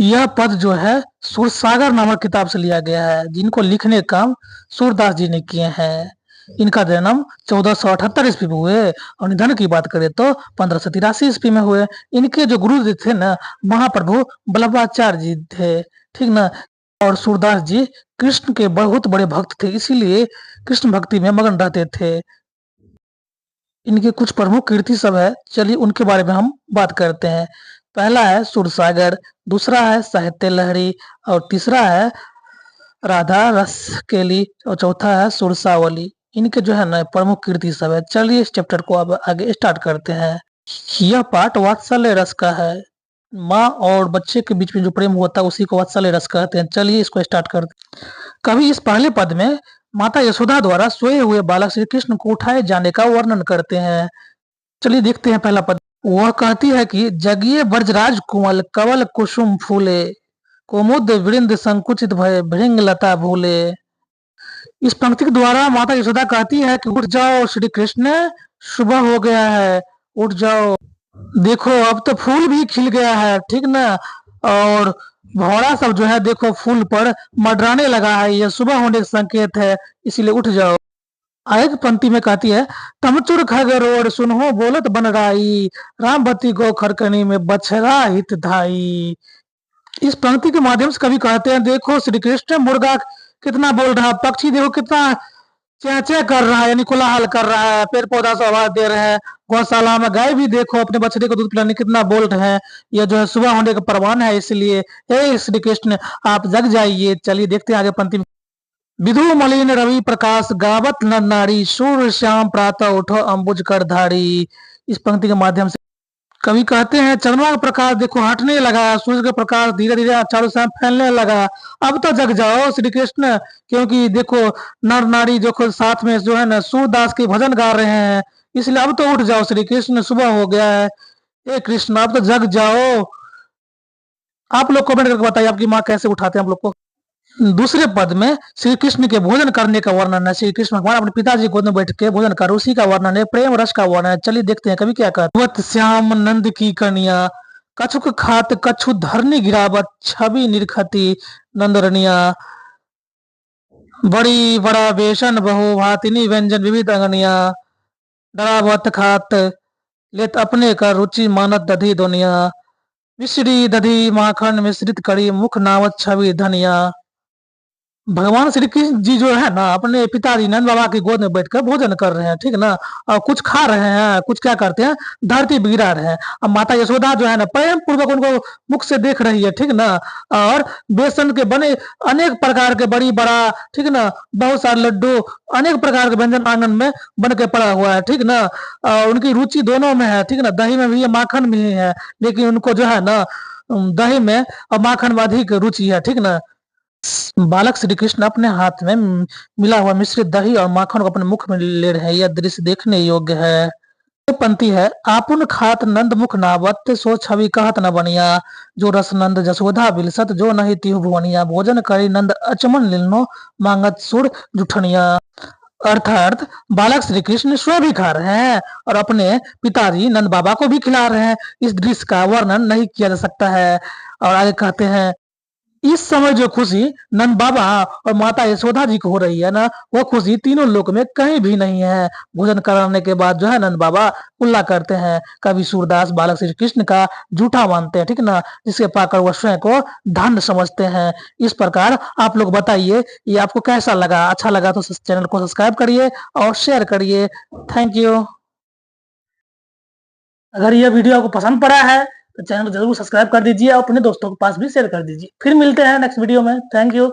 यह पद जो है सूरसागर नामक किताब से लिया गया है, जिनको लिखने का काम सूरदास जी ने किए हैं। इनका जन्म 1478 ईस्वी में हुए और निधन की बात करें तो 1583 ईस्वी में हुए। इनके जो गुरु जी थे ना, महाप्रभु वल्लभाचार्य जी थे, ठीक ना। और सूरदास जी कृष्ण के बहुत बड़े भक्त थे, इसीलिए कृष्ण भक्ति में मगन रहते थे। इनके कुछ प्रमुख कृति सब है, चलिए उनके बारे में हम बात करते हैं। पहला है सूरसागर, दूसरा है साहित्य लहरी और तीसरा है राधा रस केली और चौथा है सुरसावली। इनके जो है ना प्रमुख कृति सब है। चलिए इस चैप्टर को अब आगे स्टार्ट करते हैं। यह पाठ वात्सल्य रस का है। माँ और बच्चे के बीच में जो प्रेम होता है उसी को वात्सल्य रस कहते हैं। चलिए इसको स्टार्ट करते हैं। कवि इस पहले पद में माता यशोदा द्वारा सोए हुए बालक श्री कृष्ण को उठाए जाने का वर्णन करते हैं। चलिए देखते हैं पहला पद। वह कहती है कि जगिए ब्रजराज कुमल कवल कुसुम फूले, कुमुद वृंद संकुचित भय भृंग लता भूले। इस पंक्ति के द्वारा माता यशोदा कहती है कि उठ जाओ श्री कृष्ण, सुबह हो गया है, उठ जाओ। देखो अब तो फूल भी खिल गया है, ठीक ना। और भौरा सब जो है देखो फूल पर मंडराने लगा है, यह सुबह होने का संकेत है, इसीलिए उठ जाओ। आगे पंक्ति में कहती है, तमचुर खगरोड़ सुनहो बोलत बनराई, रामवती गो खरकनी में बछरा हित धाई। इस पंक्ति के माध्यम से कवि कहते हैं, देखो श्री कृष्ण मुर्गा कितना बोल रहा है, पक्षी देखो कितना चें चें कर रहा है, यानी कोलाहल कर रहा है, पेड़ पौधा से आवाज दे रहे हैं। गौशाला में गाय भी देखो अपने बछड़े को दूध पिलाने कितना बोल रहे हैं। यह जो है सुबह होने का परवान है, इसलिए हे श्री कृष्ण आप जग जाइए। चलिए देखते हैं आगे पंक्ति में। विधु मलिन रवि प्रकाश गावत नर नारी, सूर्य श्याम प्रातः उठो अंबुज कर धारी। इस पंक्ति के माध्यम से कवि कहते हैं, चंद्रमा का प्रकाश देखो हटने लगा, सूर्य का प्रकाश धीरे धीरे चारों तरफ फैलने लगा। अब तो जग जाओ श्री कृष्ण, क्योंकि देखो नर नारी जो खुद साथ में जो है ना सूरदास के भजन गा रहे हैं, इसलिए अब तो उठ जाओ श्री कृष्ण, सुबह हो गया है। हे कृष्ण अब तो जग जाओ। आप लोग कमेंट करके बताइए आपकी माँ कैसे उठाते हैं आप लोग को। दूसरे पद में श्री कृष्ण के भोजन करने का वर्णन है। श्री कृष्ण भगवान अपने पिताजी गोद में बैठ के भोजन कर, उसी का वर्णन है, प्रेम रस का वर्णन है। चलिए देखते हैं कवि क्या कहते। श्याम नंद की कन्या, कछुक खात कछु धरनी गिरावत, छवि निरखती नंदरनिया। बड़ी बड़ा बेसन बहु भातिनी व्यंजन विविध अंगनिया, डरावत खात लेत अपने का रुचि मानत दधी दुनिया। मिश्री दधी माखन मिश्रित करी, मुख नावत छवि धनिया। भगवान श्री कृष्ण जी जो है ना अपने पिताजी नंद बाबा की गोद में बैठकर भोजन कर रहे हैं, ठीक ना। और कुछ खा रहे हैं, कुछ क्या करते हैं धरती बिगड़ा रहे हैं। अब माता यशोदा जो है ना प्रेम पूर्वक उनको मुख से देख रही है, ठीक ना। और बेसन के बने अनेक प्रकार के बड़ी बड़ा, ठीक ना, बहुत सारे लड्डू, अनेक प्रकार के व्यंजन आंगन में बन के पड़ा हुआ है, ठीक ना। और उनकी रुचि दोनों में है, ठीक ना, दही में भी है माखन में भी है, लेकिन उनको जो है ना दही में और माखन में अधिक रुचि है, ठीक ना। बालक श्री कृष्ण अपने हाथ में मिला हुआ मिश्रित दही और माखन को अपने मुख में ले रहे हैं। यह दृश्य देखने योग्य है। पंक्ति है, आपुन खात नंद मुख नावत, सो छवि कहत न बनिया, जो रस नंद जसोदा बिलसत, जो नहीं तिहु भुवनिया। भोजन करी नंद अचमन लिनो, मांगत सुर जुठनिया। अर्थात बालक श्री कृष्ण स्वयं भी खा रहे हैं और अपने पिताजी नंद बाबा को भी खिला रहे हैं। इस दृश्य का वर्णन नहीं किया जा सकता है। और आगे कहते हैं, इस समय जो खुशी नंद बाबा और माता यशोदा जी को हो रही है ना, वो खुशी तीनों लोक में कहीं भी नहीं है। भोजन कराने के बाद जो है नंद बाबा उल्ला करते हैं। कवि सूरदास बालक श्री कृष्ण का झूठा मानते हैं, ठीक ना, जिसके पाकर वह स्वयं को धन्य समझते हैं। इस प्रकार आप लोग बताइए ये आपको कैसा लगा। अच्छा लगा तो चैनल को सब्सक्राइब करिए और शेयर करिए। Thank you. अगर यह वीडियो आपको पसंद पड़ा है तो चैनल को जरूर सब्सक्राइब कर दीजिए और अपने दोस्तों के पास भी शेयर कर दीजिए। फिर मिलते हैं नेक्स्ट वीडियो में। Thank you.